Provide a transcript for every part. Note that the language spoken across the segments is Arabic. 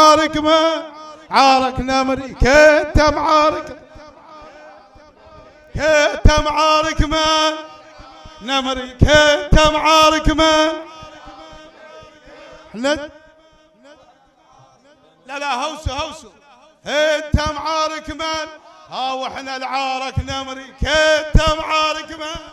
معارك ما عاركنا امريكا انت معارك انت معارك ما امريكا انت معارك ما لا هوسو انت معارك من ها واحنا العارك نمريكا انت معارك من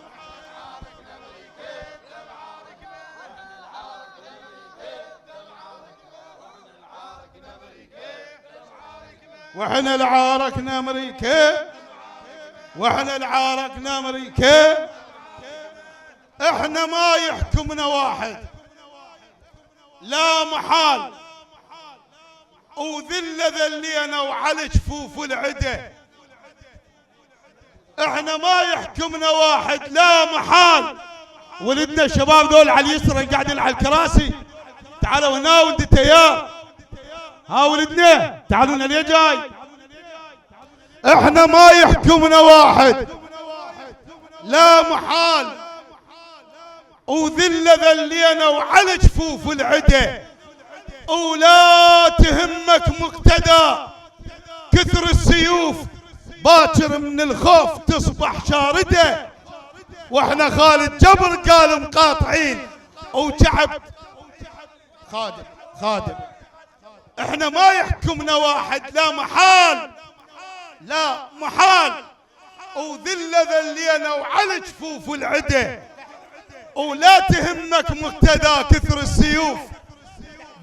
واحنا العارك نمريكا واحنا العارك نمريكا احنا ما يحكمنا واحد لا محال وذل ذلينا وعلى جفوف العدا احنا ما يحكمنا واحد لا محال. ولدنا الشباب ذول على اليسرى قاعدين على الكراسي تعالوا هنا ولد التيار ها ولدنا تعالوا هنا ليه جاي. احنا ما يحكمنا واحد لا محال وذل ذلينا وعلى جفوف العدا ولا تهمك مقتدى كثر السيوف باكر من الخوف تصبح شاردة. واحنا خالد جبر قال مقاطعين وشعب خادم احنا ما يحكمنا واحد لا محال لا محال وذل ذلينا وعلى جفوف العدا ولا تهمك مقتدى كثر السيوف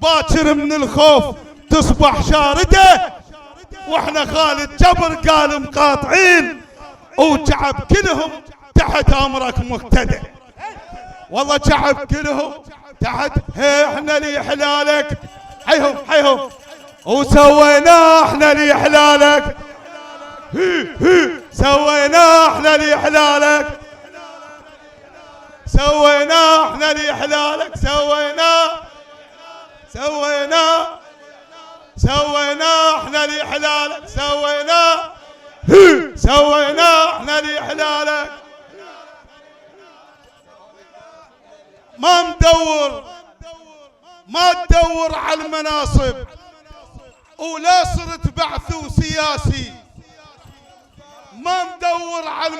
باكر من الخوف تصبح شاردة. واحنا خالد جبر قال مقاطعين وشعب كلهم تحت امرك مقتدى. والله شعب كلهم تحت احنا لي حلالك حيهم وسوينا احنا لي حلالك سوينا احنا لي حلالك سوينا احنا لي حلالك سوينا احنا لي حلالك سوينا احنا لي حلالك. ما تدور على المناصب ولا صرت بعث سياسي. ما ندور على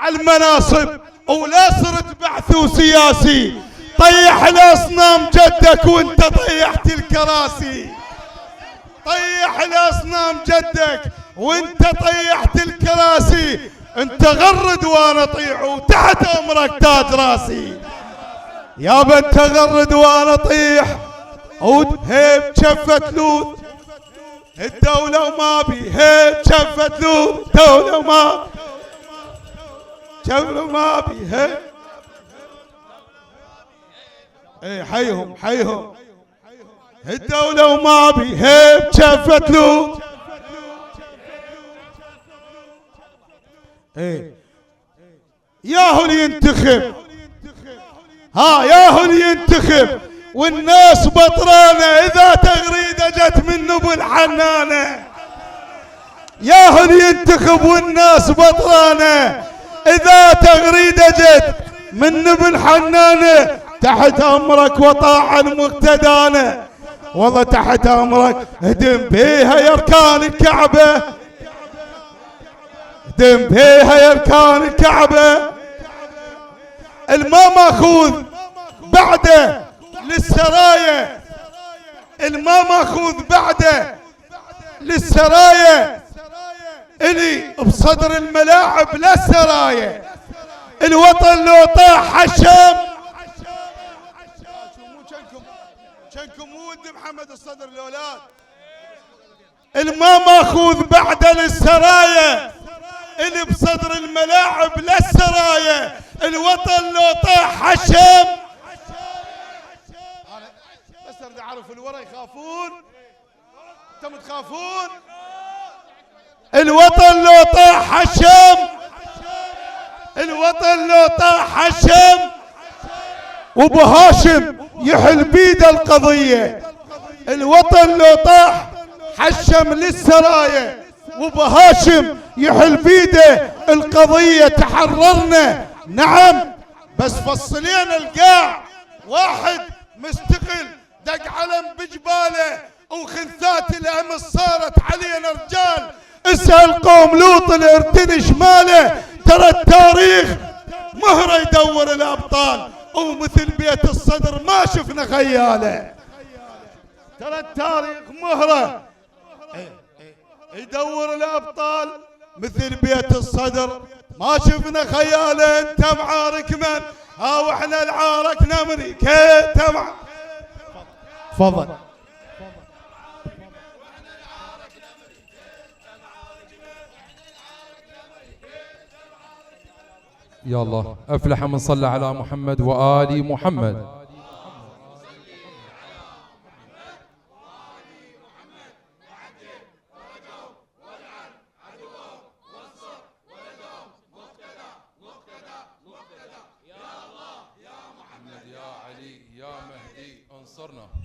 المناصب ولا صرت بعث سياسي. طيح الاصنام جدك وانت طيحت الكراسي. طيح الاصنام جدك وانت طيحت الكراسي. انت غرد وانا طيح وتحت امرك تاج راسي. يابا انت غرد وانا طيح وهيب شفت لوط الدولة وما بي هيب شفت لوط الدولة وما بي هيب. ايه حيهم الدولة وما بي هيب شفت لوط. ايه ياهو اللي ينتخب ياهو اللي ينتخب والناس بطرانة اذا تغريدة جت من ابو الحنانة. ياهو اللي ينتخب والناس بطرانة اذا تغريدة جت من ابو الحنانة. تحت امرك وطاعا مقتدانا والله تحت امرك هدم بيها يا اركان الكعبة هدم بيها يا اركان الكعبة. الماء ماخوذ بعده للسرايا الماء ماخوذ بعده للسرايا اللي بصدر الملاعب للسرايا. الوطن لو طاح الشام شنكم ود محمد الصدر الاولاد. الماء ماخوذ بعده للسرايا اللي بصدر الملاعب للسرايا. الوطن لو طاح الشام بس اريد اعرف الورا يخافون انتم تخافون. الوطن لو طاح الشام الوطن لو طاح الشام وابو هاشم يحل بيده القضية. الوطن لو طاح حشم للسرايا وابو هاشم يحل بيده القضية. تحررنا نعم بس فصلين القاع واحد مستقل دق علم بجباله وخنثات الامس صارت علينا رجال. اسأل قوم لوط الارتن شماله، ترى التاريخ مهره يدور الابطال، ومثل بيت الصدر ما شفنا خياله. ترى التاريخ مهره يدور الابطال، مثل بيت الصدر ما شفنا خياله. انت معارك من؟ ها واحنا العاركنا من كيت تفضل. يا الله، أفلح من صلى على محمد وآل محمد.